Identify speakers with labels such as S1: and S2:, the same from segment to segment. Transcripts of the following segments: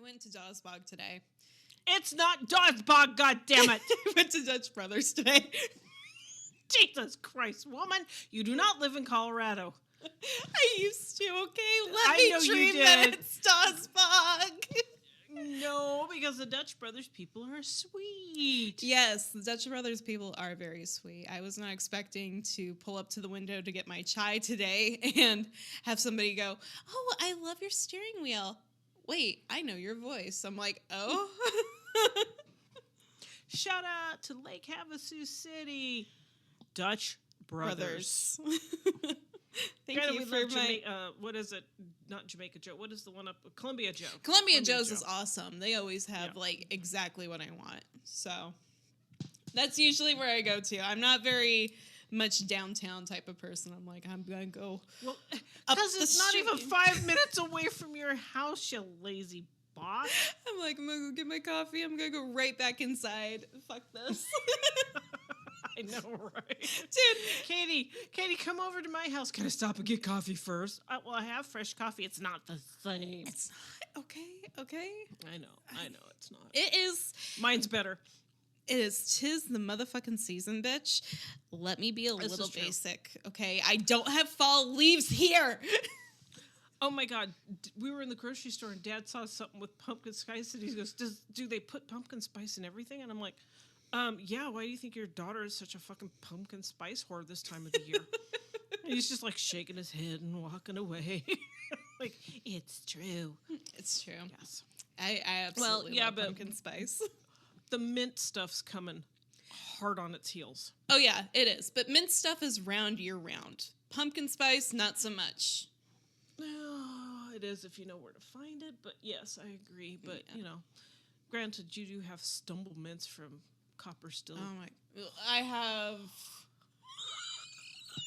S1: I went to Dawsbog today.
S2: It's not Dawsbog, goddammit!
S1: I went to Dutch Brothers today.
S2: Jesus Christ, woman, you do not live in Colorado.
S1: I used to, okay? Let
S2: I
S1: me
S2: know you
S1: dream
S2: did.
S1: that it's Dawsbog.
S2: No, because the Dutch Brothers people are sweet.
S1: Yes, the Dutch Brothers people are very sweet. I was not expecting to pull up to the window to get my chai today and have somebody go, "Oh, I love your steering wheel. Wait, I know your voice." I'm like, "Oh."
S2: Shout out to Lake Havasu City, Dutch Brothers.
S1: Thank you for my...
S2: what is it? Not Jamaica Joe. What is the one up? Columbia Joe.
S1: Columbia Joe's is awesome. They always have, like, exactly what I want. So, that's usually where I go to. I'm not very much downtown type of person. I'm like, I'm going to go
S2: because it's not even 5 minutes away from your house, you lazy bot.
S1: I'm like, I'm going to go get my coffee. I'm going to go right back inside. Fuck this.
S2: I know, right?
S1: Dude.
S2: Katie, come over to my house. Can I stop and get coffee first? Well, I have fresh coffee. It's not the same.
S1: It's not. Okay.
S2: I know, it's not.
S1: It is.
S2: Mine's better.
S1: It is. 'Tis the motherfucking season, bitch. Let me be a little basic, okay? I don't have fall leaves here.
S2: Oh my God. We were in the grocery store and Dad saw something with pumpkin spice and he goes, do they put pumpkin spice in everything? And I'm like, yeah, why do you think your daughter is such a fucking pumpkin spice whore this time of the year? And he's just like shaking his head and walking away. Like, it's true.
S1: It's true.
S2: Yes.
S1: I absolutely love pumpkin spice.
S2: The mint stuff's coming hard on its heels.
S1: Oh, yeah, it is. But mint stuff is round year round. Pumpkin spice, not so much.
S2: Oh, it is if you know where to find it. But yes, I agree. But, you know, granted, you do have stumble mints from Copper Still.
S1: Oh my! I have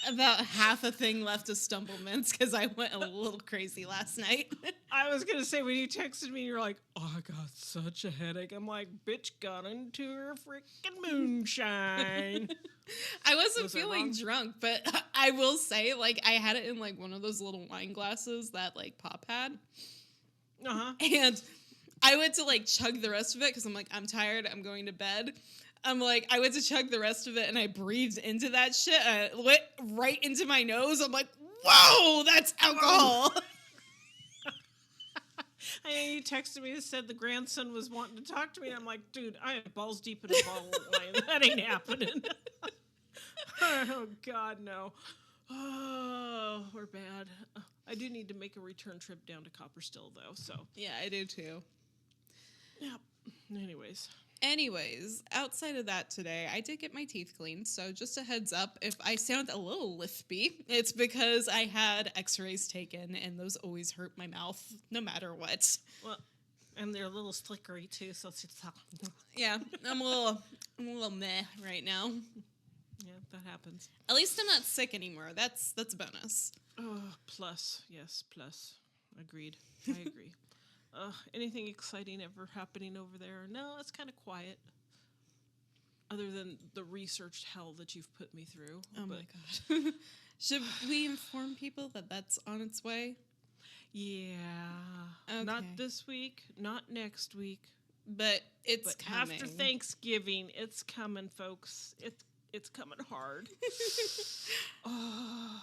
S1: about half a thing left of Stumble Mints because I went a little crazy last night.
S2: I was gonna say when you texted me, you're like, "Oh, I got such a headache." I'm like, "Bitch got into her freaking moonshine."
S1: I wasn't feeling drunk, but I will say, like, I had it in like one of those little wine glasses that like Pop had, and I went to like chug the rest of it because I'm like, I'm tired. I'm going to bed. I'm like, I went to chug the rest of it and I breathed into that shit. And it went right into my nose. I'm like, whoa, that's alcohol.
S2: And you texted me and said the grandson was wanting to talk to me. And I'm like, dude, I am balls deep in a bottle of wine. That ain't happening. Oh, God, no. Oh, we're bad. I do need to make a return trip down to Copper Still, though. So
S1: Yeah, I do too.
S2: Yeah. Anyways,
S1: outside of that today, I did get my teeth cleaned. So just a heads up, if I sound a little lispy, it's because I had x-rays taken and those always hurt my mouth no matter what.
S2: Well, and they're a little slickery too, so it's
S1: yeah, I'm a little meh right now.
S2: Yeah, that happens.
S1: At least I'm not sick anymore. That's a bonus.
S2: Oh, plus. Agreed. I agree. Anything exciting ever happening over there? No, it's kind of quiet. Other than the researched hell that you've put me through.
S1: Oh my God. Should we inform people that that's on its way?
S2: Yeah.
S1: Okay.
S2: Not this week, not next week.
S1: But it's coming.
S2: After Thanksgiving, it's coming, folks. It's coming hard. Oh.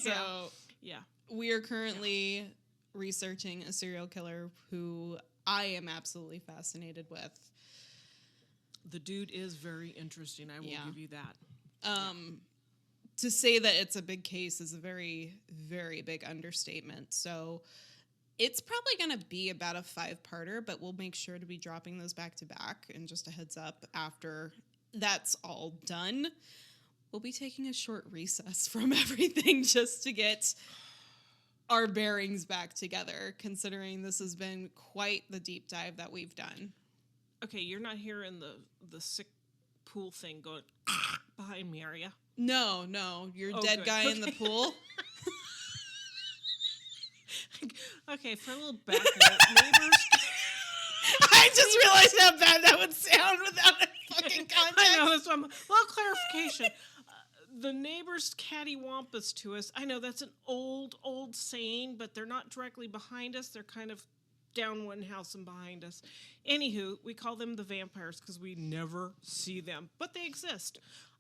S1: So,
S2: yeah.
S1: We are currently researching a serial killer who I am absolutely fascinated with.
S2: The dude is very interesting. I will give you that.
S1: To say that it's a big case is a very, very big understatement. So it's probably going to be about a 5-parter, but we'll make sure to be dropping those back to back. And just a heads up, after that's all done, we'll be taking a short recess from everything just to get our bearings back together, considering this has been quite the deep dive that we've done.
S2: Okay, you're not hearing the sick pool thing going behind me, are you?
S1: No, you're dead guy in the pool.
S2: Okay, for a little background, neighbors.
S1: I just realized how bad that would sound without a fucking context.
S2: I know, that's one. Well, clarification. The neighbors cattywampus to us. I know that's an old saying, but they're not directly behind us. They're kind of down one house and behind us. Anywho, we call them the vampires because we never see them, but they exist.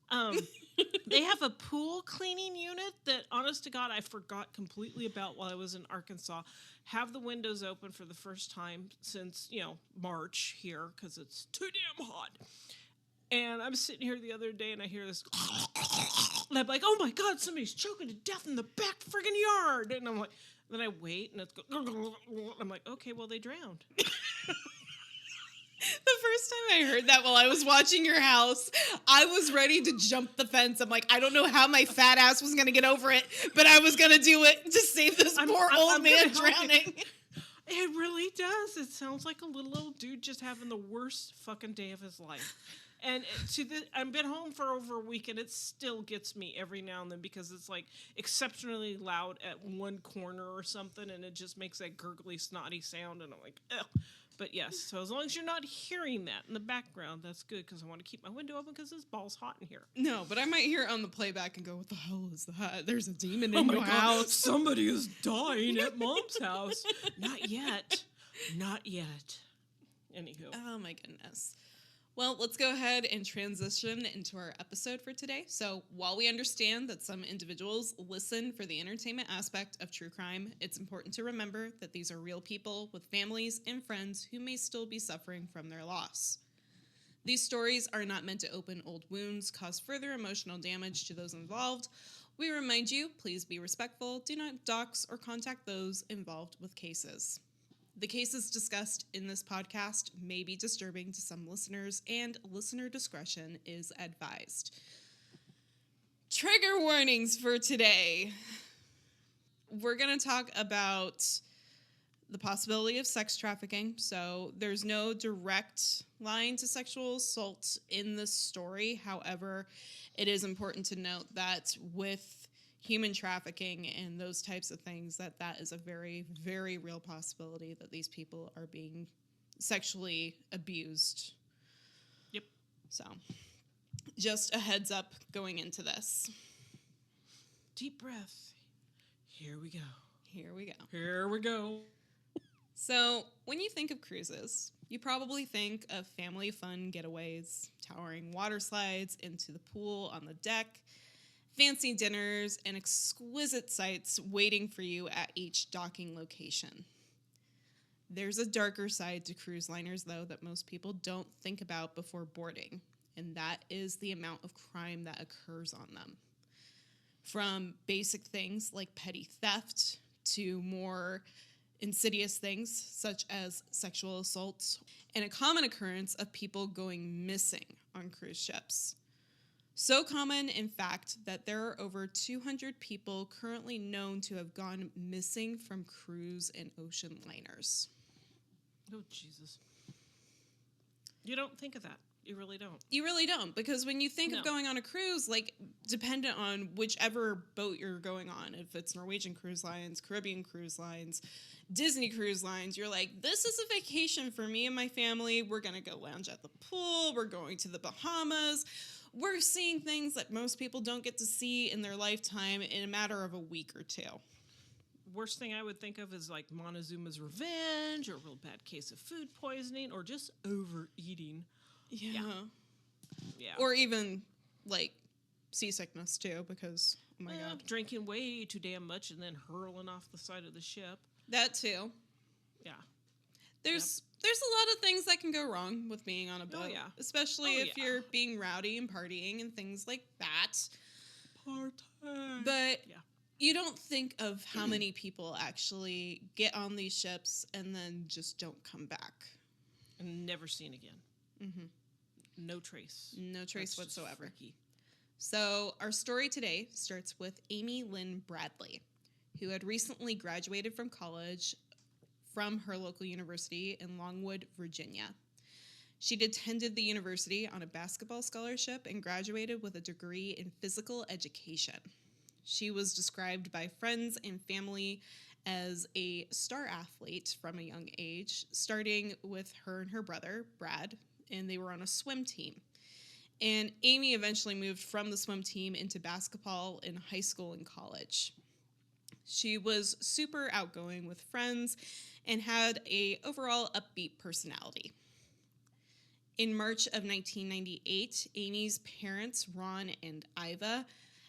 S2: They have a pool cleaning unit that, honest to God, I forgot completely about while I was in Arkansas. Have the windows open for the first time since, March here because it's too damn hot. And I'm sitting here the other day and I hear this, and I'm like, oh my God, somebody's choking to death in the back friggin' yard. And I'm like, then I wait and it's I'm like, okay, well, they drowned.
S1: The first time I heard that while I was watching your house, I was ready to jump the fence. I'm like, I don't know how my fat ass was going to get over it, but I was going to do it to save this poor old man drowning.
S2: It really does. It sounds like a little old dude just having the worst fucking day of his life. And I've been home for over a week, and it still gets me every now and then because it's like exceptionally loud at one corner or something, and it just makes that gurgly, snotty sound, and I'm like, ugh. But yes, so as long as you're not hearing that in the background, that's good because I want to keep my window open because it's balls hot in here.
S1: No, but I might hear it on the playback and go, what the hell is that? There's a demon in your house.
S2: Somebody is dying at Mom's house. Not yet. Not yet. Anywho.
S1: Oh my goodness. Well, let's go ahead and transition into our episode for today. So while we understand that some individuals listen for the entertainment aspect of true crime, it's important to remember that these are real people with families and friends who may still be suffering from their loss. These stories are not meant to open old wounds, cause further emotional damage to those involved. We remind you, please be respectful, do not dox or contact those involved with cases. The cases discussed in this podcast may be disturbing to some listeners, and listener discretion is advised. Trigger warnings for today. We're going to talk about the possibility of sex trafficking. So there's no direct line to sexual assault in this story. However, it is important to note that with human trafficking and those types of things, that is a very, very real possibility that these people are being sexually abused.
S2: Yep.
S1: So just a heads up going into this.
S2: Deep breath. Here we go.
S1: Here we go.
S2: Here we go.
S1: So when you think of cruises, you probably think of family fun getaways, towering water slides into the pool on the deck, fancy dinners, and exquisite sights waiting for you at each docking location. There's a darker side to cruise liners, though, that most people don't think about before boarding, and that is the amount of crime that occurs on them. From basic things like petty theft to more insidious things such as sexual assault, and a common occurrence of people going missing on cruise ships. So common, in fact, that there are over 200 people currently known to have gone missing from cruise and ocean liners.
S2: Oh, Jesus. You don't think of that. You really don't.
S1: You really don't, because when you think of going on a cruise, like, dependent on whichever boat you're going on, if it's Norwegian Cruise Lines, Caribbean Cruise Lines, Disney Cruise Lines, you're like, this is a vacation for me and my family. We're going to go lounge at the pool. We're going to the Bahamas. We're seeing things that most people don't get to see in their lifetime in a matter of a week or two.
S2: Worst thing I would think of is like Montezuma's Revenge, or a real bad case of food poisoning, or just overeating.
S1: Yeah.
S2: Yeah.
S1: Or even like seasickness too, because oh my God,
S2: drinking way too damn much and then hurling off the side of the ship.
S1: That too.
S2: Yeah.
S1: There's a lot of things that can go wrong with being on a boat.
S2: Oh, yeah.
S1: Especially if you're being rowdy and partying and things like that.
S2: Party.
S1: But you don't think of how many people actually get on these ships and then just don't come back.
S2: And never seen again.
S1: Mm-hmm.
S2: No trace.
S1: No trace whatsoever. So our story today starts with Amy Lynn Bradley, who had recently graduated from college from her local university in Longwood, Virginia. She'd attended the university on a basketball scholarship and graduated with a degree in physical education. She was described by friends and family as a star athlete from a young age, starting with her and her brother, Brad, and they were on a swim team. And Amy eventually moved from the swim team into basketball in high school and college. She was super outgoing with friends and had a overall upbeat personality. In March of 1998, Amy's parents, Ron and Iva,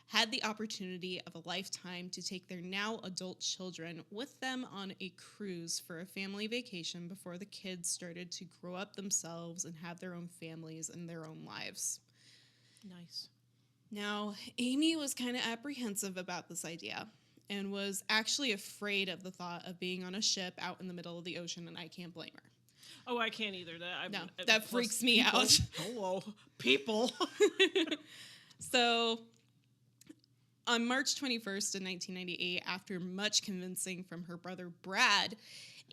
S1: had the opportunity of a lifetime to take their now adult children with them on a cruise for a family vacation before the kids started to grow up themselves and have their own families and their own lives.
S2: Nice.
S1: Now, Amy was kind of apprehensive about this idea and was actually afraid of the thought of being on a ship out in the middle of the ocean, and I can't blame her.
S2: Oh, I can't either.
S1: That freaks me
S2: people,
S1: out.
S2: Hello, people.
S1: So, on March 21st of 1998, after much convincing from her brother Brad,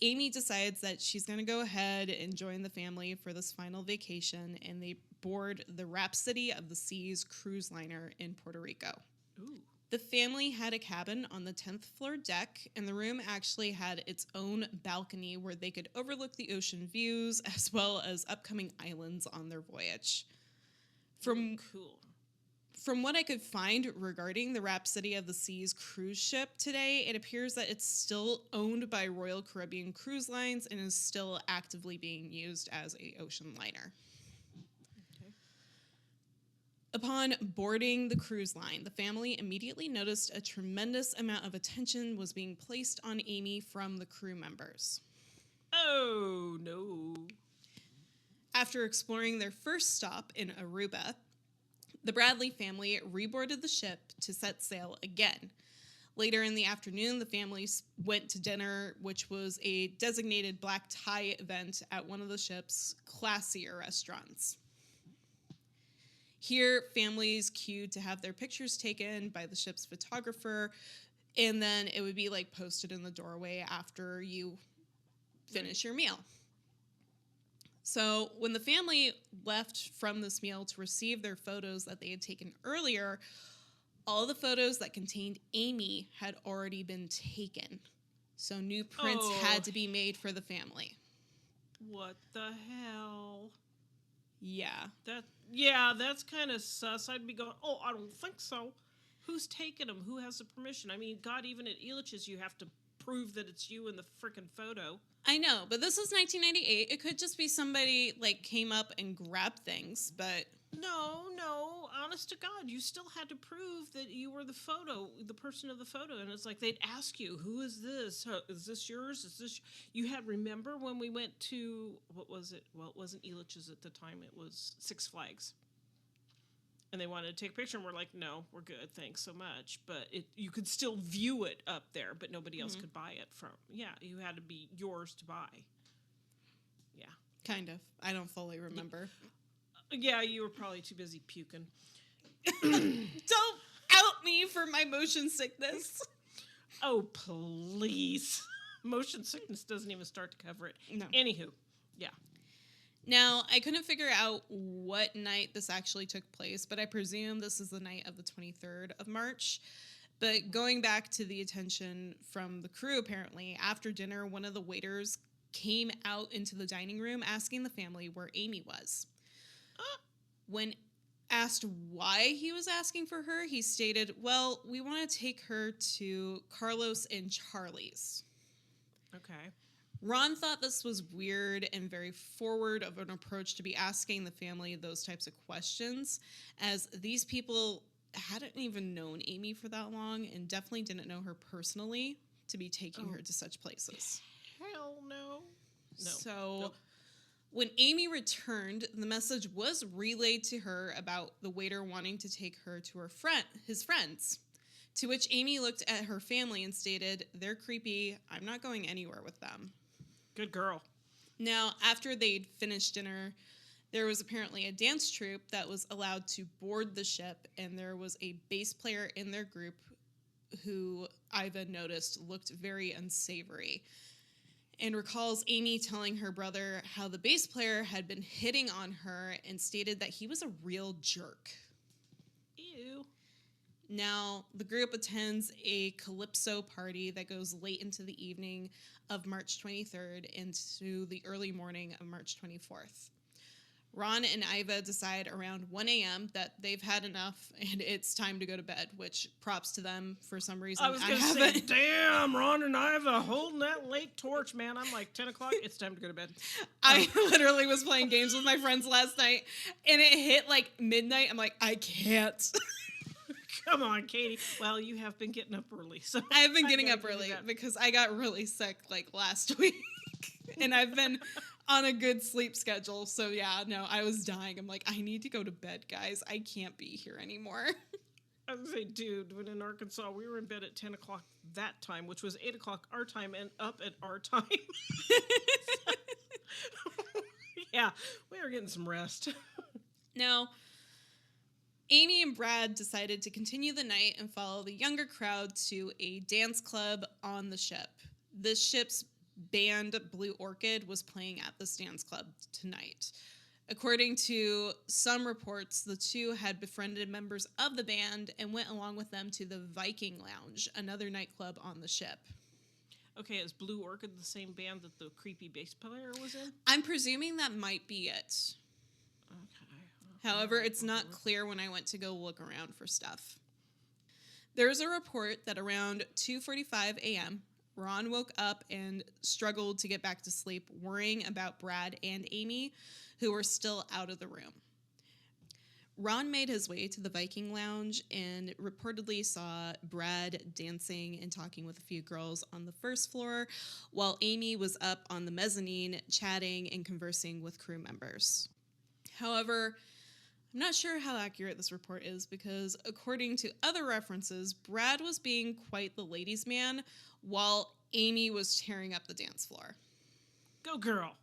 S1: Amy decides that she's going to go ahead and join the family for this final vacation, and they board the Rhapsody of the Seas cruise liner in Puerto Rico.
S2: Ooh.
S1: The family had a cabin on the 10th floor deck, and the room actually had its own balcony where they could overlook the ocean views as well as upcoming islands on their voyage.
S2: Cool.
S1: From what I could find regarding the Rhapsody of the Seas cruise ship today, it appears that it's still owned by Royal Caribbean Cruise Lines and is still actively being used as an ocean liner.
S2: Okay.
S1: Upon boarding the cruise line, the family immediately noticed a tremendous amount of attention was being placed on Amy from the crew members.
S2: Oh, no.
S1: After exploring their first stop in Aruba, the Bradley family reboarded the ship to set sail again. Later in the afternoon, the families went to dinner, which was a designated black tie event at one of the ship's classier restaurants. Here, families queued to have their pictures taken by the ship's photographer, and then it would be like posted in the doorway after you finish your meal. So when the family left from this meal to receive their photos that they had taken earlier, all the photos that contained Amy had already been taken. So new prints had to be made for the family.
S2: What the hell?
S1: Yeah.
S2: That's kind of sus. I'd be going, I don't think so. Who's taking them? Who has the permission? I mean, God, even at Elitch's, you have to prove that it's you in the frickin' photo.
S1: I know, but this is 1998. It could just be somebody, came up and grabbed things, but...
S2: No, honest to God, you still had to prove that you were the person of the photo, and it's like they'd ask you, who is this? Is this yours? Is this... remember when we went to, what was it? Well, it wasn't Elitch's at the time, it was Six Flags. And they wanted to take a picture, and we're like, no, we're good, thanks so much. But you could still view it up there, but nobody else could buy it from. Yeah, you had to be yours to buy. Yeah.
S1: Kind of. I don't fully remember.
S2: Yeah, you were probably too busy puking.
S1: Don't out me for my motion sickness.
S2: Oh, please. Motion sickness doesn't even start to cover it.
S1: No.
S2: Anywho, yeah.
S1: Now, I couldn't figure out what night this actually took place, but I presume this is the night of the 23rd of March. But going back to the attention from the crew, apparently, after dinner, one of the waiters came out into the dining room asking the family where Amy was. When asked why he was asking for her, he stated, well, we want to take her to Carlos and Charlie's.
S2: Okay.
S1: Ron thought this was weird and very forward of an approach to be asking the family those types of questions, as these people hadn't even known Amy for that long and definitely didn't know her personally to be taking her to such places.
S2: Hell no.
S1: So when Amy returned, the message was relayed to her about the waiter wanting to take her to his friends, to which Amy looked at her family and stated, they're creepy, I'm not going anywhere with them.
S2: Good girl.
S1: Now, after they'd finished dinner, there was apparently a dance troupe that was allowed to board the ship, and there was a bass player in their group who Iva noticed looked very unsavory, and recalls Amy telling her brother how the bass player had been hitting on her and stated that he was a real jerk.
S2: Ew.
S1: Now, the group attends a calypso party that goes late into the evening of March 23rd into the early morning of March 24th. Ron and Iva decide around 1 a.m. that they've had enough and it's time to go to bed, which props to them for some reason.
S2: I was going to say, damn, Ron and Iva holding that late torch, man. I'm like, 10 o'clock, it's time to go to bed.
S1: I literally was playing games with my friends last night and it hit like midnight. I'm like, I can't.
S2: Come on, Katie. Well, you have been getting up early. So
S1: I've been getting up early because I got really sick like last week. And I've been on a good sleep schedule. So yeah, no, I was dying. I'm like, I need to go to bed, guys. I can't be here anymore.
S2: I was going to say, dude, when in Arkansas, we were in bed at 10 o'clock that time, which was 8 o'clock our time, and up at our time. Yeah, we were getting some rest.
S1: Now, Amy and Brad decided to continue the night and follow the younger crowd to a dance club on the ship. This ship's band Blue Orchid was playing at this dance club tonight. According to some reports, the two had befriended members of the band and went along with them to the Viking Lounge, another nightclub on the ship.
S2: Okay, is Blue Orchid the same band that the creepy bass player was in?
S1: I'm presuming that might be it.
S2: Okay.
S1: However, it's not clear when I went to go look around for stuff. There's a report that around 2:45 a.m., Ron woke up and struggled to get back to sleep, worrying about Brad and Amy, who were still out of the room. Ron made his way to the Viking Lounge and reportedly saw Brad dancing and talking with a few girls on the first floor, while Amy was up on the mezzanine chatting and conversing with crew members. However, I'm not sure how accurate this report is because, according to other references, Brad was being quite the ladies' man while Amy was tearing up the dance floor.
S2: Go girl!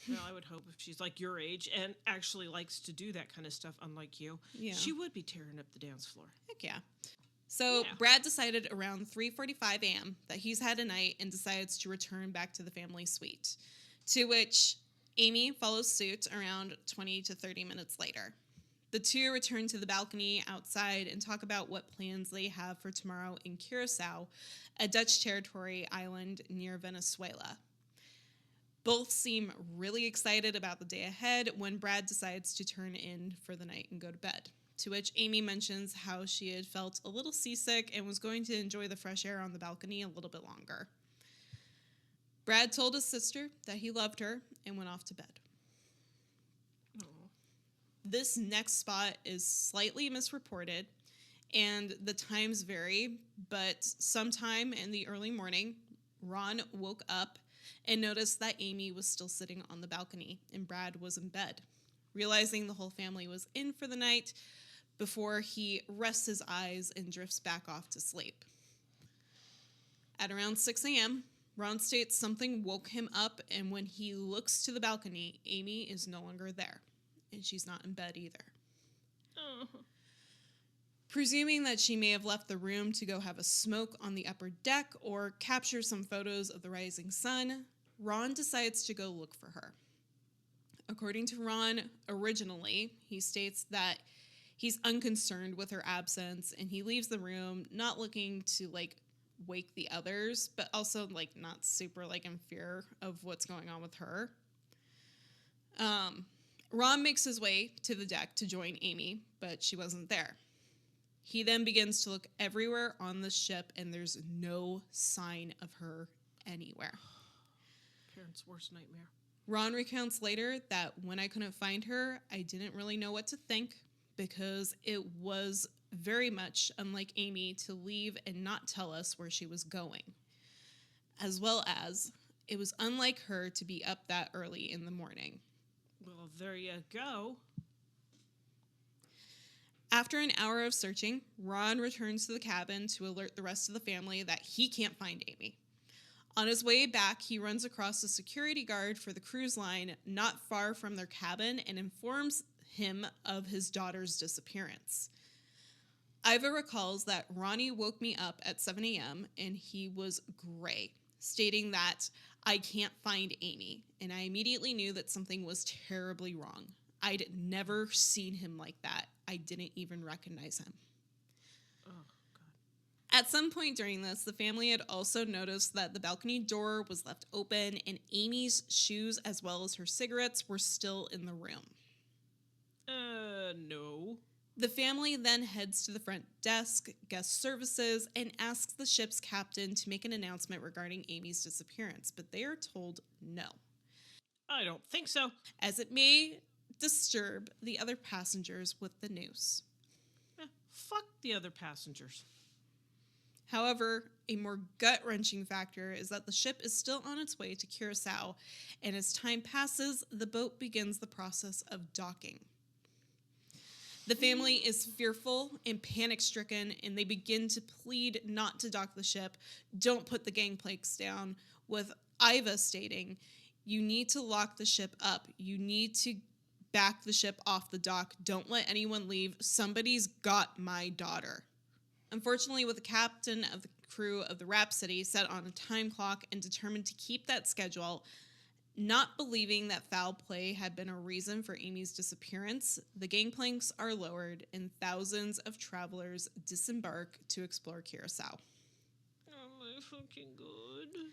S2: Well, I would hope if she's like your age and actually likes to do that kind of stuff, unlike you, she would be tearing up the dance floor.
S1: Heck yeah. So Brad decided around 3:45 a.m. that he's had a night and decides to return back to the family suite, to which Amy follows suit around 20 to 30 minutes later. The two return to the balcony outside and talk about what plans they have for tomorrow in Curacao, a Dutch territory island near Venezuela. Both seem really excited about the day ahead when Brad decides to turn in for the night and go to bed, to which Amy mentions how she had felt a little seasick and was going to enjoy the fresh air on the balcony a little bit longer. Brad told his sister that he loved her and went off to bed. This next spot is slightly misreported, and the times vary, but sometime in the early morning, Ron woke up and noticed that Amy was still sitting on the balcony and Brad was in bed, realizing the whole family was in for the night before he rests his eyes and drifts back off to sleep. At around 6 a.m., Ron states something woke him up, and when he looks to the balcony, Amy is no longer there. And she's not in bed either.
S2: Oh.
S1: Presuming that she may have left the room to go have a smoke on the upper deck or capture some photos of the rising sun, Ron decides to go look for her. According to Ron, originally, he states that he's unconcerned with her absence and he leaves the room not looking to wake the others, but also not super in fear of what's going on with her. Ron makes his way to the deck to join Amy, but she wasn't there. He then begins to look everywhere on the ship, and there's no sign of her anywhere.
S2: Parents' worst nightmare.
S1: Ron recounts later that when I couldn't find her, I didn't really know what to think because it was very much unlike Amy to leave and not tell us where she was going, as well as it was unlike her to be up that early in the morning.
S2: Well, there you go.
S1: After an hour of searching, Ron returns to the cabin to alert the rest of the family that he can't find Amy. On his way back, he runs across a security guard for the cruise line not far from their cabin and informs him of his daughter's disappearance. Iva recalls that Ronnie woke me up at 7 a.m. and he was gray, stating that I can't find Amy, and I immediately knew that something was terribly wrong. I'd never seen him like that. I didn't even recognize him.
S2: Oh, God.
S1: At some point during this, the family had also noticed that the balcony door was left open and Amy's shoes as well as her cigarettes were still in the room.
S2: No.
S1: The family then heads to the front desk, guest services, and asks the ship's captain to make an announcement regarding Amy's disappearance, but they are told no,
S2: I don't think so.
S1: as it may disturb the other passengers with the news.
S2: Fuck the other passengers.
S1: However, a more gut-wrenching factor is that the ship is still on its way to Curacao, and as time passes, the boat begins the process of docking. The family is fearful and panic-stricken, and they begin to plead not to dock the ship. Don't put the gangplanks down, with Iva stating, "You need to lock the ship up. You need to back the ship off the dock. Don't let anyone leave. Somebody's got my daughter." Unfortunately, with the captain of the crew of the Rhapsody set on a time clock and determined to keep that schedule, not believing that foul play had been a reason for Amy's disappearance, the gangplanks are lowered and thousands of travelers disembark to explore Curacao.
S2: Oh my fucking god.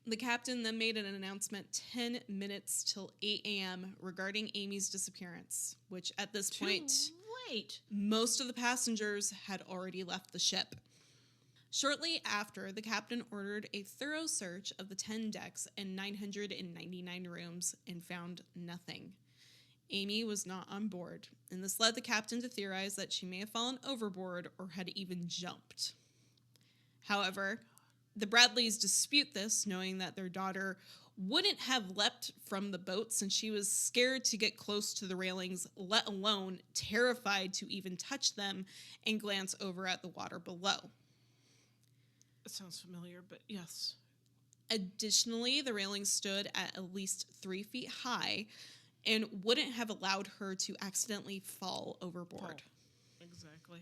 S1: The captain then made an announcement 10 minutes till 8 a.m. regarding Amy's disappearance, which at this point,
S2: Too late.
S1: most of the passengers had already left the ship. Shortly after, the captain ordered a thorough search of the 10 decks and 999 rooms and found nothing. Amy was not on board, and this led the captain to theorize that she may have fallen overboard or had even jumped. However, the Bradleys dispute this, knowing that their daughter wouldn't have leapt from the boat since she was scared to get close to the railings, let alone terrified to even touch them and glance over at the water below.
S2: It sounds familiar, but yes.
S1: Additionally, the railings stood at least 3 feet high and wouldn't have allowed her to accidentally fall overboard.
S2: Oh, exactly.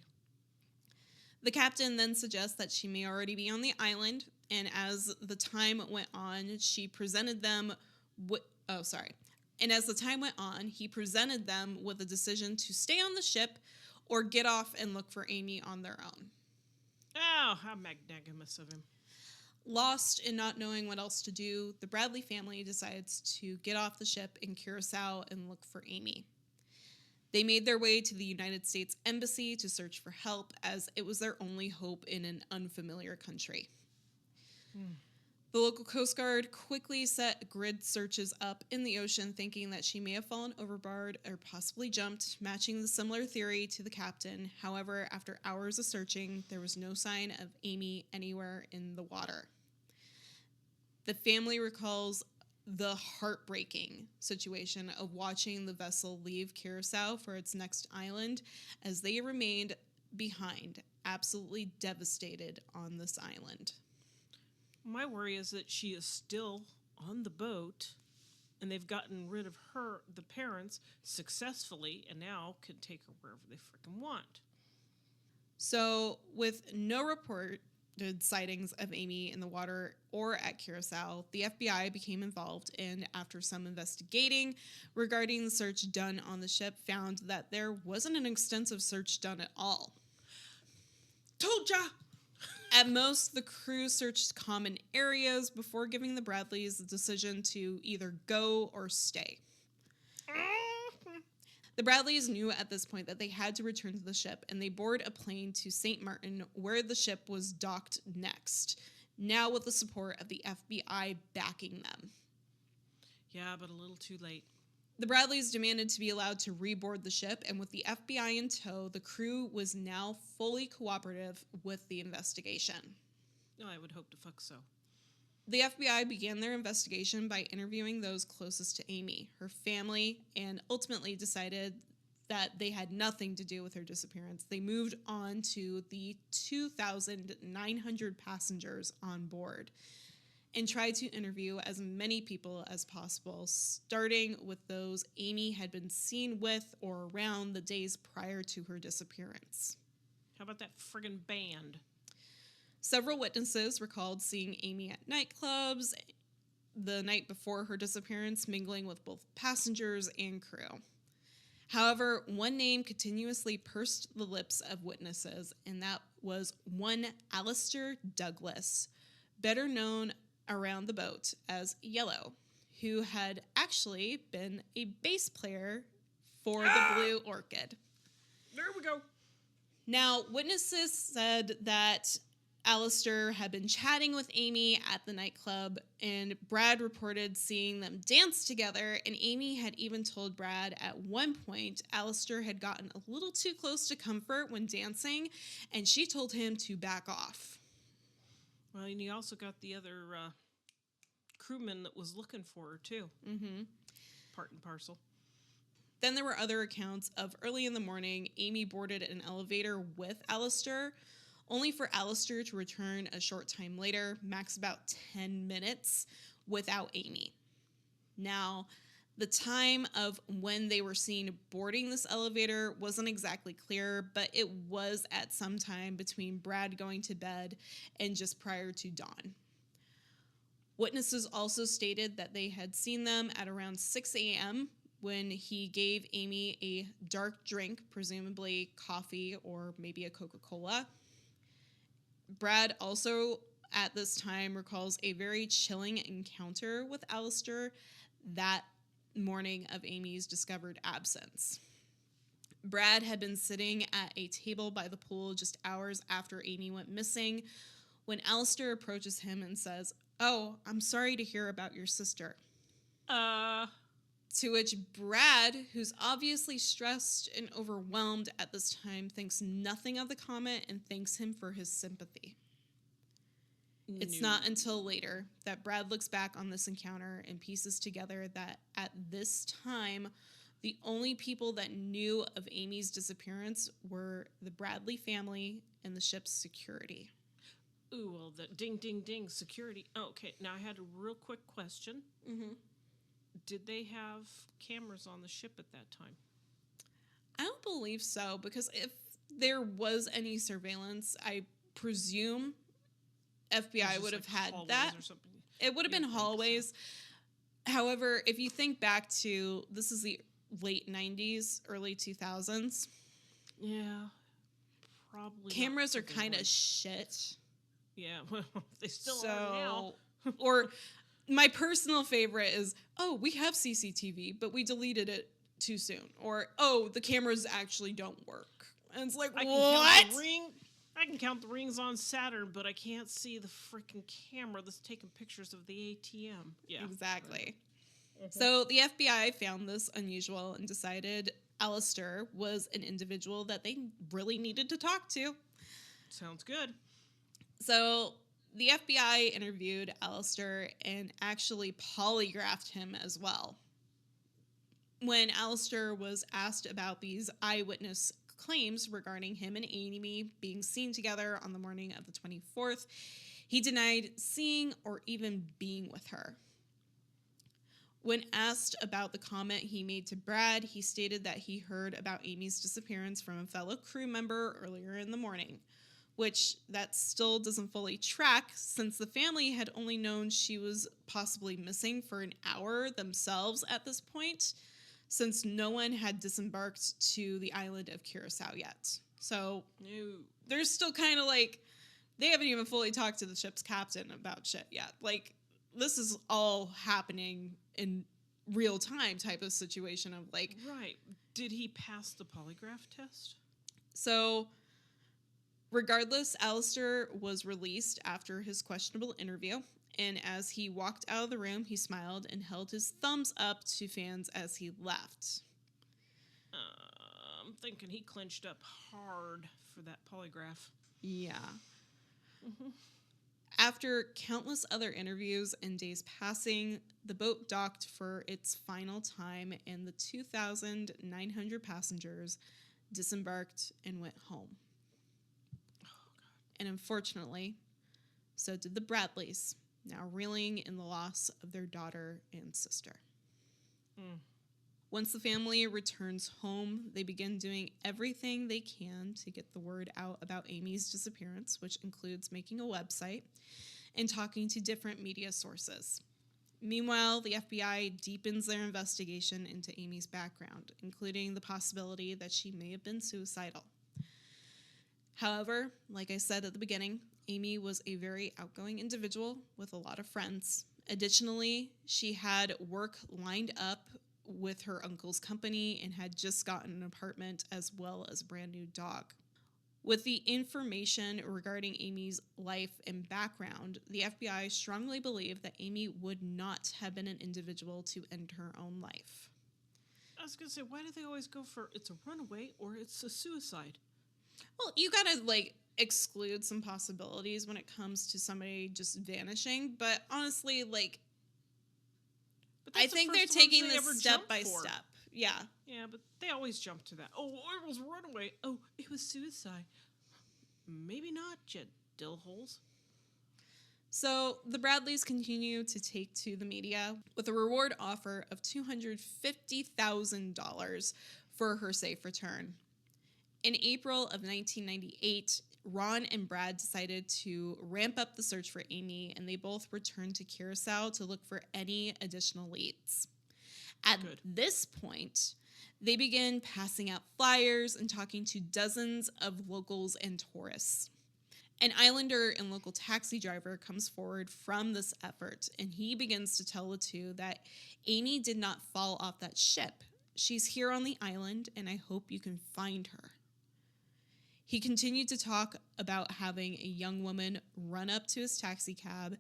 S1: The captain then suggests that she may already be on the island, and as the time went on, he presented them with a decision to stay on the ship or get off and look for Amy on their own.
S2: Oh, how magnanimous of him.
S1: Lost and not knowing what else to do, the Bradley family decides to get off the ship in Curacao and look for Amy. They made their way to the United States Embassy to search for help, as it was their only hope in an unfamiliar country. The local Coast Guard quickly set grid searches up in the ocean, thinking that she may have fallen overboard or possibly jumped, matching the similar theory to the captain. However, after hours of searching, there was no sign of Amy anywhere in the water. The family recalls the heartbreaking situation of watching the vessel leave Curacao for its next island, as they remained behind, absolutely devastated on this island.
S2: My worry is that she is still on the boat, and they've gotten rid of her, the parents, successfully, and now can take her wherever they freaking want.
S1: So, with no reported sightings of Amy in the water or at Curacao, the FBI became involved, and after some investigating regarding the search done on the ship, found that there wasn't an extensive search done at all.
S2: Told ya!
S1: At most, the crew searched common areas before giving the Bradleys the decision to either go or stay. The Bradleys knew at this point that they had to return to the ship, and they board a plane to St. Martin, where the ship was docked next, now with the support of the FBI backing them.
S2: Yeah, but a little too late.
S1: The Bradleys demanded to be allowed to reboard the ship, and with the FBI in tow, the crew was now fully cooperative with the investigation.
S2: No, I would hope to fuck so.
S1: The FBI began their investigation by interviewing those closest to Amy, her family, and ultimately decided that they had nothing to do with her disappearance. They moved on to the 2,900 passengers on board and tried to interview as many people as possible, starting with those Amy had been seen with or around the days prior to her disappearance.
S2: How about that friggin' band?
S1: Several witnesses recalled seeing Amy at nightclubs the night before her disappearance, mingling with both passengers and crew. However, one name continuously pursed the lips of witnesses, and that was one Alistair Douglas, better known around the boat as Yellow, who had actually been a bass player for the Blue Orchid.
S2: There we go.
S1: Now, witnesses said that Alistair had been chatting with Amy at the nightclub, and Brad reported seeing them dance together, and Amy had even told Brad at one point Alistair had gotten a little too close to comfort when dancing, and she told him to back off.
S2: Well, and you also got the other crewman that was looking for her, too.
S1: Mm-hmm.
S2: Part and parcel.
S1: Then there were other accounts of early in the morning, Amy boarded an elevator with Alistair, only for Alistair to return a short time later, max about 10 minutes, without Amy. Now, the time of when they were seen boarding this elevator wasn't exactly clear, but it was at some time between Brad going to bed and just prior to dawn. Witnesses also stated that they had seen them at around 6 a.m. when he gave Amy a dark drink, presumably coffee or maybe a Coca-Cola. Brad also, at this time, recalls a very chilling encounter with Alistair that morning of Amy's discovered absence. Brad had been sitting at a table by the pool just hours after Amy went missing when Alistair approaches him and says, "Oh, I'm sorry to hear about your sister." To which Brad, who's obviously stressed and overwhelmed at this time, thinks nothing of the comment and thanks him for his sympathy. It's not until later that Brad looks back on this encounter and pieces together that at this time, the only people that knew of Amy's disappearance were the Bradley family and the ship's security.
S2: Ooh, well, the ding, ding, ding, security. Oh, okay, now I had a real quick question.
S1: Mm-hmm.
S2: Did they have cameras on the ship at that time?
S1: I don't believe so, because if there was any surveillance, I presume FBI would have had that.
S2: Or something.
S1: It would have been hallways. So. However, if you think back to, this is the late 90s, early 2000s.
S2: Yeah, probably.
S1: Cameras are kind of shit.
S2: Yeah, well, they still are now.
S1: Or my personal favorite is, oh, we have CCTV, but we deleted it too soon. Or, oh, the cameras actually don't work. And it's like, what?
S2: I can count the rings on Saturn, but I can't see the freaking camera that's taking pictures of the ATM. Yeah.
S1: Exactly. Mm-hmm. So the FBI found this unusual and decided Alistair was an individual that they really needed to talk to.
S2: Sounds good.
S1: So the FBI interviewed Alistair and actually polygraphed him as well. When Alistair was asked about these eyewitness claims regarding him and Amy being seen together on the morning of the 24th, he denied seeing or even being with her. When asked about the comment he made to Brad, he stated that he heard about Amy's disappearance from a fellow crew member earlier in the morning, which that still doesn't fully track since the family had only known she was possibly missing for an hour themselves at this point, since no one had disembarked to the island of Curacao yet. So they're still kind of like, they haven't even fully talked to the ship's captain about shit yet. Like, this is all happening in real time type of situation of like...
S2: Right. Did he pass the polygraph test?
S1: So, regardless, Alistair was released after his questionable interview. And as he walked out of the room, he smiled and held his thumbs up to fans as he left.
S2: I'm thinking he clenched up hard for that polygraph.
S1: Yeah. Mm-hmm. After countless other interviews and days passing, the boat docked for its final time, and the 2,900 passengers disembarked and went home.
S2: Oh, God.
S1: And unfortunately, so did the Bradleys, now reeling in the loss of their daughter and sister.
S2: Mm.
S1: Once the family returns home, they begin doing everything they can to get the word out about Amy's disappearance, which includes making a website and talking to different media sources. Meanwhile, the FBI deepens their investigation into Amy's background, including the possibility that she may have been suicidal. However, like I said at the beginning, Amy was a very outgoing individual with a lot of friends. Additionally, she had work lined up with her uncle's company and had just gotten an apartment as well as a brand new dog. With the information regarding Amy's life and background, the FBI strongly believed that Amy would not have been an individual to end her own life.
S2: I was going to say, why do they always go for it's a runaway or it's a suicide?
S1: Well, you gotta, like, exclude some possibilities when it comes to somebody just vanishing, but honestly, like,
S2: But
S1: I
S2: that's the
S1: think they're
S2: first ones
S1: taking
S2: they
S1: this
S2: ever
S1: step
S2: jump
S1: by
S2: for.
S1: step. Yeah.
S2: Yeah, but they always jump to that. Oh, it was a runaway. Oh, it was suicide. Maybe not, you dillholes.
S1: So the Bradleys continue to take to the media with a reward offer of $250,000 for her safe return. In April of 1998, Ron and Brad decided to ramp up the search for Amy, and they both returned to Curacao to look for any additional leads. At this point, they began passing out flyers and talking to dozens of locals and tourists. An islander and local taxi driver comes forward from this effort, and he begins to tell the two that Amy did not fall off that ship. She's here on the island, and I hope you can find her. He continued to talk about having a young woman run up to his taxi cab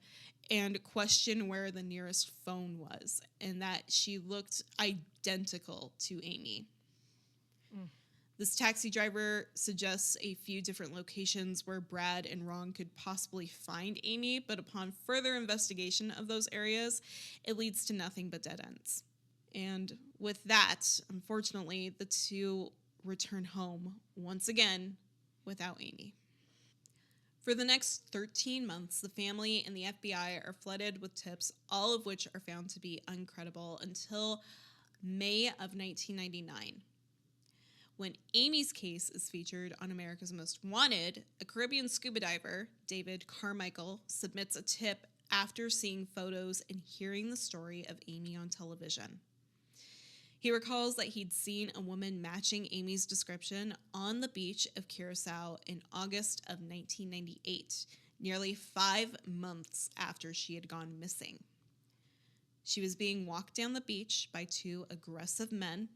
S1: and question where the nearest phone was, and that she looked identical to Amy. This taxi driver suggests a few different locations where Brad and Ron could possibly find Amy, but upon further investigation of those areas, it leads to nothing but dead ends. And with that, unfortunately, the two return home once again without Amy. For the next 13 months, the family and the FBI are flooded with tips, all of which are found to be uncredible until May of 1999. When Amy's case is featured on America's Most Wanted, a Caribbean scuba diver, David Carmichael, submits a tip after seeing photos and hearing the story of Amy on television. He recalls that he'd seen a woman matching Amy's description on the beach of Curacao in August of 1998, nearly 5 months after she had gone missing. She was being walked down the beach by two aggressive men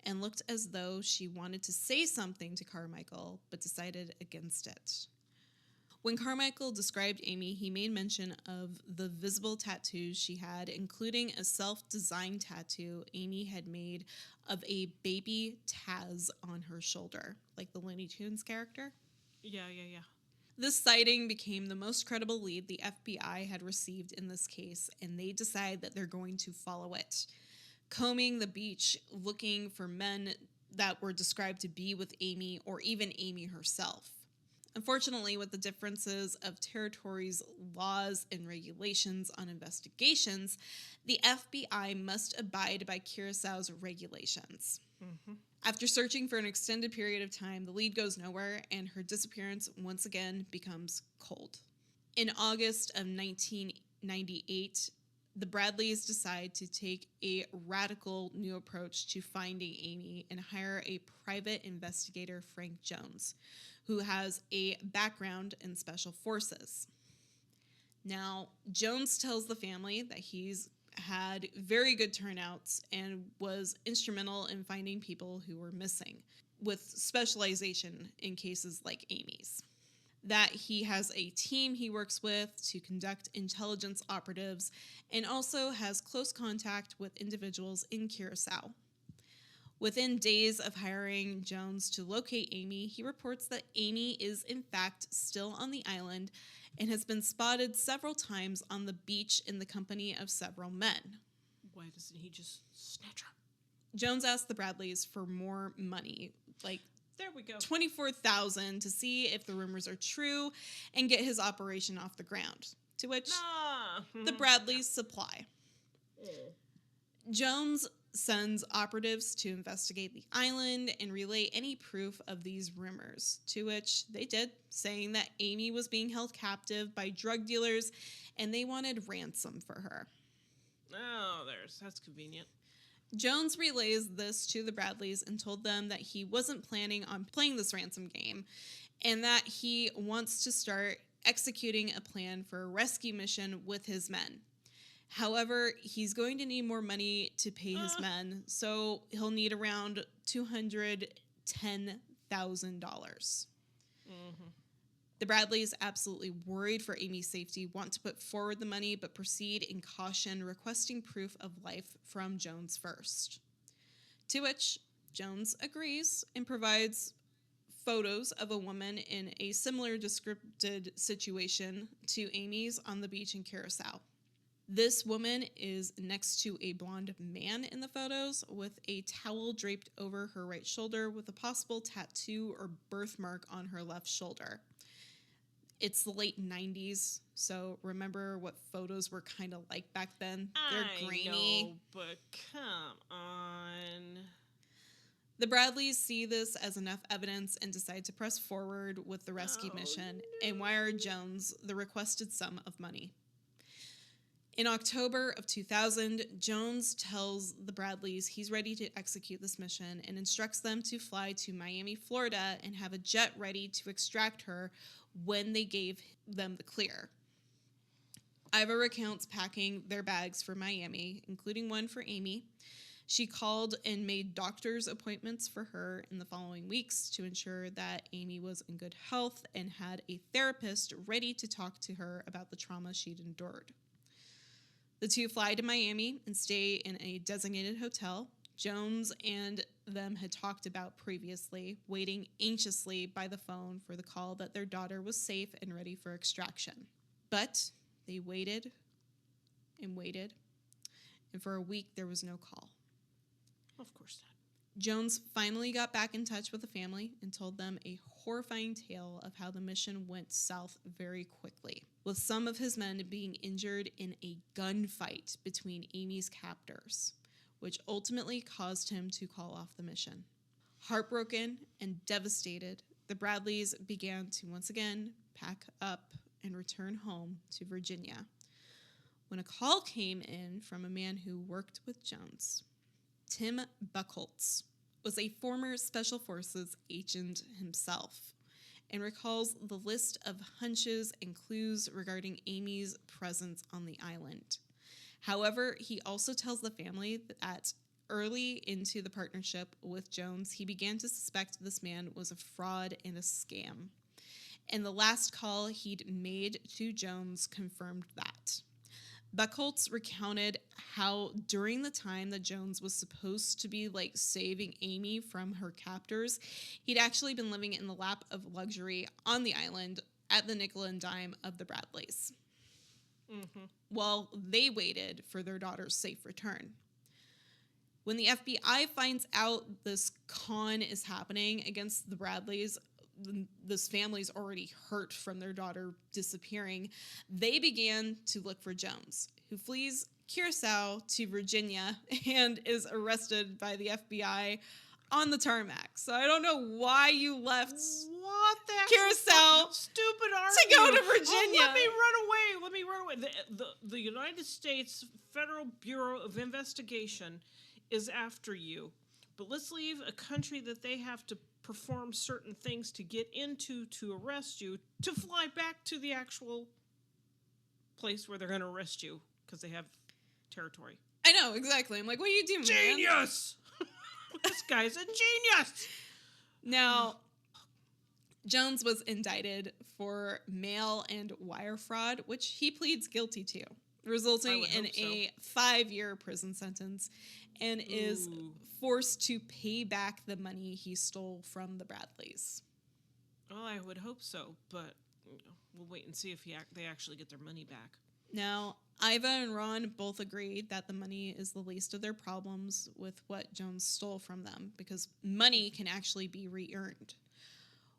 S1: and looked as though she wanted to say something to Carmichael, but decided against it. When Carmichael described Amy, he made mention of the visible tattoos she had, including a self-designed tattoo Amy had made of a baby Taz on her shoulder, like the Looney Tunes character.
S2: Yeah.
S1: This sighting became the most credible lead the FBI had received in this case, and they decide that they're going to follow it, combing the beach, looking for men that were described to be with Amy or even Amy herself. Unfortunately, with the differences of territories' laws and regulations on investigations, the FBI must abide by Curaçao's regulations. After searching for an extended period of time, the lead goes nowhere, and her disappearance once again becomes cold. In August of 1998, the Bradleys decide to take a radical new approach to finding Amy and hire a private investigator, Frank Jones, who has a background in special forces. Now, Jones tells the family that he's had very good turnouts and was instrumental in finding people who were missing, with specialization in cases like Amy's. That he has a team he works with to conduct intelligence operatives and also has close contact with individuals in Curacao. Within days of hiring Jones to locate Amy, he reports that Amy is in fact still on the island and has been spotted several times on the beach in the company of several men.
S2: Why doesn't he just snatch her?
S1: Jones asked the Bradleys for more money, like
S2: there we go,
S1: $24,000, to see if the rumors are true and get his operation off the ground, to which the Bradleys supply. Jones sends operatives to investigate the island and relay any proof of these rumors, to which they did, saying that Amy was being held captive by drug dealers and they wanted ransom for her.
S2: Oh, that's convenient.
S1: Jones relays this to the Bradleys and told them that he wasn't planning on playing this ransom game and that he wants to start executing a plan for a rescue mission with his men. However, he's going to need more money to pay his men, so he'll need around $210,000. The Bradleys, absolutely worried for Amy's safety, want to put forward the money but proceed in caution, requesting proof of life from Jones first. To which Jones agrees and provides photos of a woman in a similar descripted situation to Amy's on the beach in Curacao. This woman is next to a blonde man in the photos with a towel draped over her right shoulder with a possible tattoo or birthmark on her left shoulder. It's the late 90s, so remember what photos were kind of like back then? They're grainy.
S2: I know, but come on.
S1: The Bradleys see this as enough evidence and decide to press forward with the rescue mission and wire Jones the requested sum of money. In October of 2000, Jones tells the Bradleys he's ready to execute this mission and instructs them to fly to Miami, Florida, and have a jet ready to extract her when they gave them the clear. Iva recounts packing their bags for Miami, including one for Amy. She called and made doctor's appointments for her in the following weeks to ensure that Amy was in good health and had a therapist ready to talk to her about the trauma she'd endured. The two fly to Miami and stay in a designated hotel. Jones and them had talked about previously, waiting anxiously by the phone for the call that their daughter was safe and ready for extraction. But they waited and waited, and for a week there was no call.
S2: Of course not.
S1: Jones finally got back in touch with the family and told them a horrifying tale of how the mission went south very quickly, with some of his men being injured in a gunfight between Amy's captors, which ultimately caused him to call off the mission. Heartbroken and devastated, the Bradleys began to once again pack up and return home to Virginia, when a call came in from a man who worked with Jones. Tim Buchholz was a former Special Forces agent himself and recalls the list of hunches and clues regarding Amy's presence on the island. However, he also tells the family that early into the partnership with Jones, he began to suspect this man was a fraud and a scam. And the last call he'd made to Jones confirmed that. Buchholz recounted how during the time that Jones was supposed to be saving Amy from her captors, he'd actually been living in the lap of luxury on the island at the nickel and dime of the Bradleys. While they waited for their daughter's safe return. When the FBI finds out this con is happening against the Bradleys, this family's already hurt from their daughter disappearing, they began to look for Jones, who flees Curacao to Virginia and is arrested by the FBI on the tarmac. So I don't know why you left Curacao
S2: stupid are
S1: to go to Virginia.
S2: Oh, let me run away. The United States Federal Bureau of Investigation is after you. But let's leave a country that they have to perform certain things to get into to arrest you, to fly back to the actual place where they're going to arrest you because they have territory.
S1: I know, exactly. I'm like, what are you doing,
S2: Genius! This guy's a genius!
S1: Now, Jones was indicted for mail and wire fraud, which he pleads guilty to, resulting in a 5-year prison sentence, and is forced to pay back the money he stole from the Bradleys.
S2: Oh, I would hope so, but we'll wait and see if they actually get their money back.
S1: Now, Iva and Ron both agreed that the money is the least of their problems with what Jones stole from them, because money can actually be re-earned.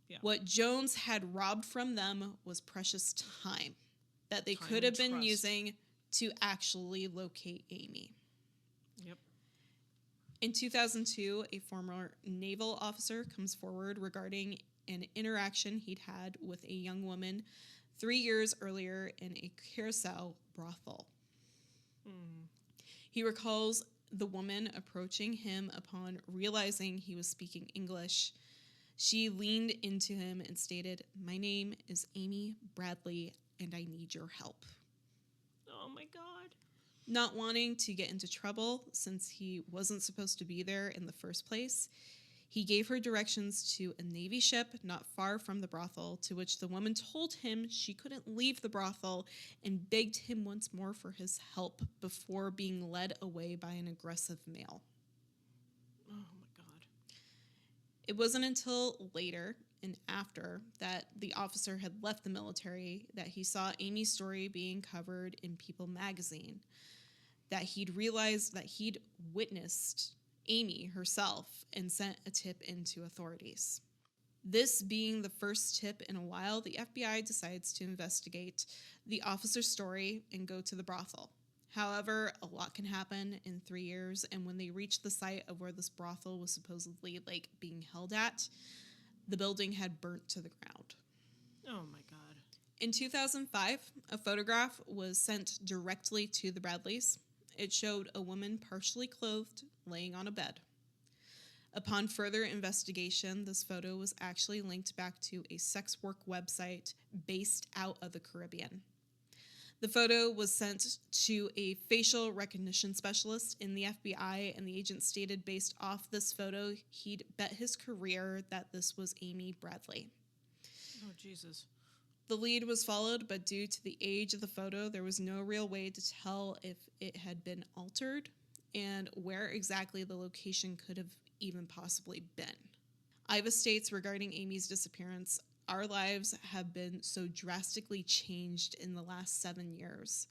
S1: Yeah. What Jones had robbed from them was precious time that they could have been using to actually locate Amy.
S2: Yep.
S1: In 2002, a former naval officer comes forward regarding an interaction he'd had with a young woman 3 years earlier in a Curacao brothel. He recalls the woman approaching him upon realizing he was speaking English. She leaned into him and stated, "My name is Amy Bradley, and I need your help."
S2: Oh, my God.
S1: Not wanting to get into trouble since he wasn't supposed to be there in the first place, he gave her directions to a Navy ship not far from the brothel, to which the woman told him she couldn't leave the brothel and begged him once more for his help before being led away by an aggressive male.
S2: Oh my God.
S1: It wasn't until later and after that the officer had left the military that he saw Amy's story being covered in People magazine, that he'd realized that he'd witnessed Amy herself and sent a tip into authorities. This being the first tip in a while, the FBI decides to investigate the officer's story and go to the brothel. However, a lot can happen in 3 years, and when they reach the site of where this brothel was supposedly being held at, the building had burnt to the ground.
S2: Oh my God.
S1: In 2005, a photograph was sent directly to the Bradleys. It showed a woman partially clothed laying on a bed. Upon further investigation, this photo was actually linked back to a sex work website based out of the Caribbean. The photo was sent to a facial recognition specialist in the FBI, and the agent stated based off this photo, he'd bet his career that this was Amy Bradley.
S2: Oh, Jesus.
S1: The lead was followed, but due to the age of the photo, there was no real way to tell if it had been altered and where exactly the location could have even possibly been. Iva states regarding Amy's disappearance, our lives have been so drastically changed in the last 7 years.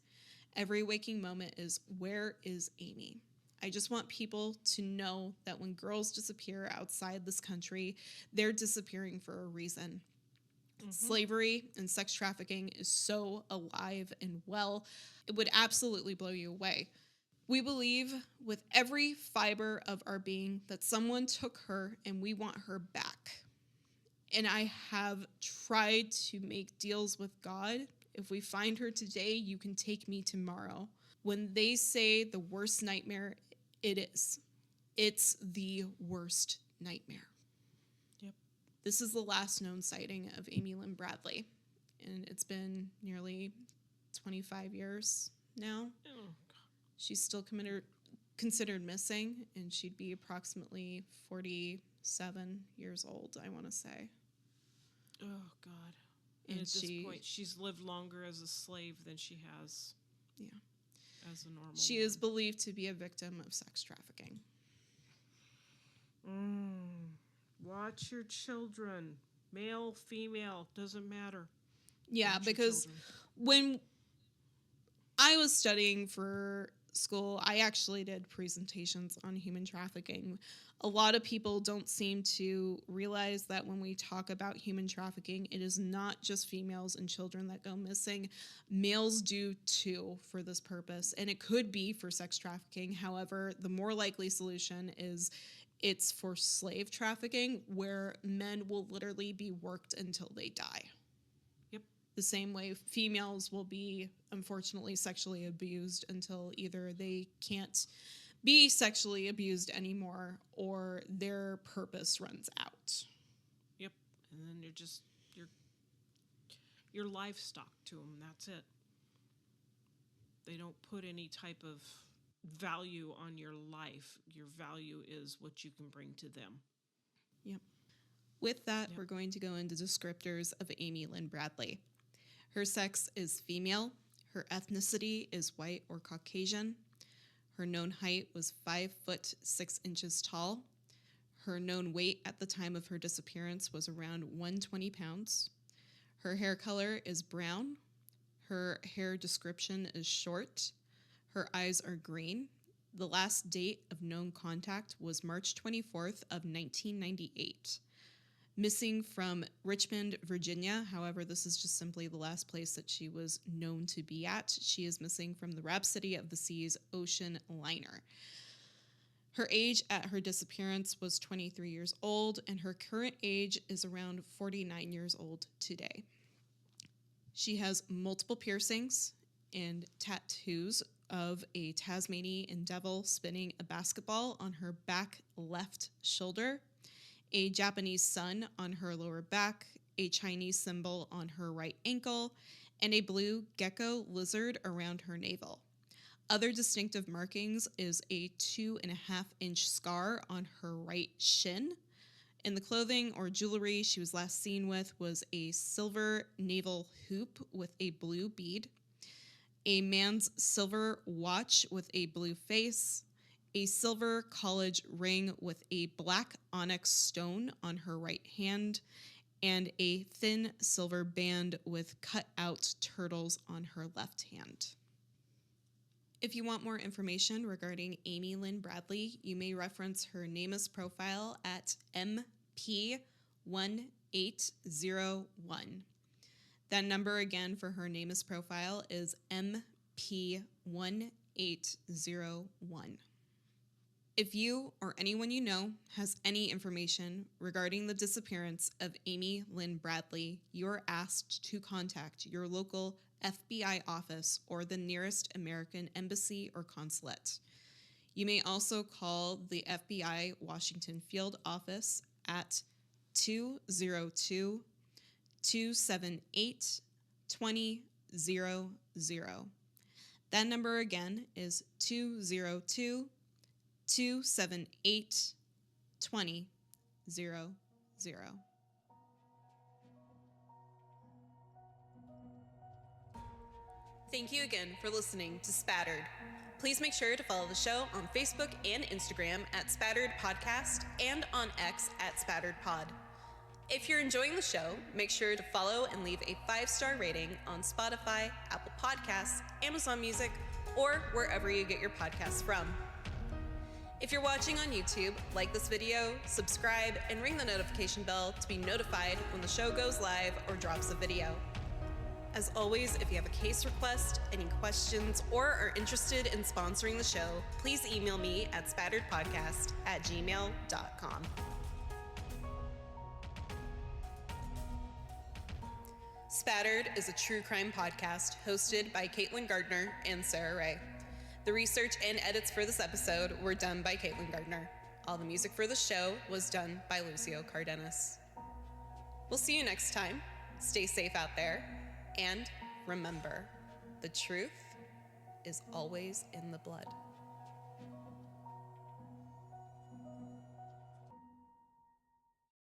S1: Every waking moment is, where is Amy? I just want people to know that when girls disappear outside this country, they're disappearing for a reason. Slavery and sex trafficking is so alive and well, it would absolutely blow you away. We believe with every fiber of our being that someone took her and we want her back. And I have tried to make deals with God. If we find her today, you can take me tomorrow. When they say the worst nightmare, it is. It's the worst nightmare. This is the last known sighting of Amy Lynn Bradley, and it's been nearly 25 years now.
S2: Oh, God.
S1: She's still considered missing, and she'd be approximately 47 years old, I want to say.
S2: Oh, God. And at this point, she's lived longer as a slave than she has as a normal
S1: She
S2: woman.
S1: is believed to be a victim of sex trafficking.
S2: Watch your children. Male, female, doesn't matter.
S1: Yeah,
S2: Watch your
S1: because
S2: children.
S1: when I was studying for school, I actually did presentations on human trafficking. A lot of people don't seem to realize that when we talk about human trafficking, it is not just females and children that go missing. Males do too for this purpose, and it could be for sex trafficking. However, the more likely solution is it's for slave trafficking, where men will literally be worked until they die.
S2: Yep.
S1: The same way females will be, unfortunately, sexually abused until either they can't be sexually abused anymore or their purpose runs out.
S2: Yep. And then you're livestock to them. That's it. They don't put any type of value on your life. Your value is what you can bring to them.
S1: Yep. With that, we're going to go into descriptors of Amy Lynn Bradley. Her sex is female. Her ethnicity is white or Caucasian. Her known height was 5 foot 6 inches tall. Her known weight at the time of her disappearance was around 120 pounds. Her hair color is brown. Her hair description is short. Her eyes are green. The last date of known contact was March 24th of 1998. Missing from Richmond, Virginia. However, this is just simply the last place that she was known to be at. She is missing from the Rhapsody of the Seas ocean liner. Her age at her disappearance was 23 years old, and her current age is around 49 years old today. She has multiple piercings and tattoos of a Tasmanian devil spinning a basketball on her back left shoulder, a Japanese sun on her lower back, a Chinese symbol on her right ankle, and a blue gecko lizard around her navel. Other distinctive markings is a 2.5-inch scar on her right shin. In the clothing or jewelry she was last seen with was a silver navel hoop with a blue bead, a man's silver watch with a blue face, a silver college ring with a black onyx stone on her right hand, and a thin silver band with cut-out turtles on her left hand. If you want more information regarding Amy Lynn Bradley, you may reference her NamUs profile at MP1801. That number again for her NamUs profile is MP1801. If you or anyone you know has any information regarding the disappearance of Amy Lynn Bradley, you're asked to contact your local FBI office or the nearest American embassy or consulate. You may also call the FBI Washington Feild Office at 202-278-2000. That number again is 202-278-2000. Thank you again for listening to Spattered. Please make sure to follow the show on Facebook and Instagram at Spattered Podcast and on X at Spattered Pod. If you're enjoying the show, make sure to follow and leave a 5-star rating on Spotify, Apple Podcasts, Amazon Music, or wherever you get your podcasts from. If you're watching on YouTube, like this video, subscribe, and ring the notification bell to be notified when the show goes live or drops a video. As always, if you have a case request, any questions, or are interested in sponsoring the show, please email me at spatteredpodcast@gmail.com. Spattered is a true crime podcast hosted by Caitlin Gardner and Sarah Ray. The research and edits for this episode were done by Caitlin Gardner. All the music for the show was done by Lucio Cardenas. We'll see you next time. Stay safe out there. And remember, the truth is always in the blood.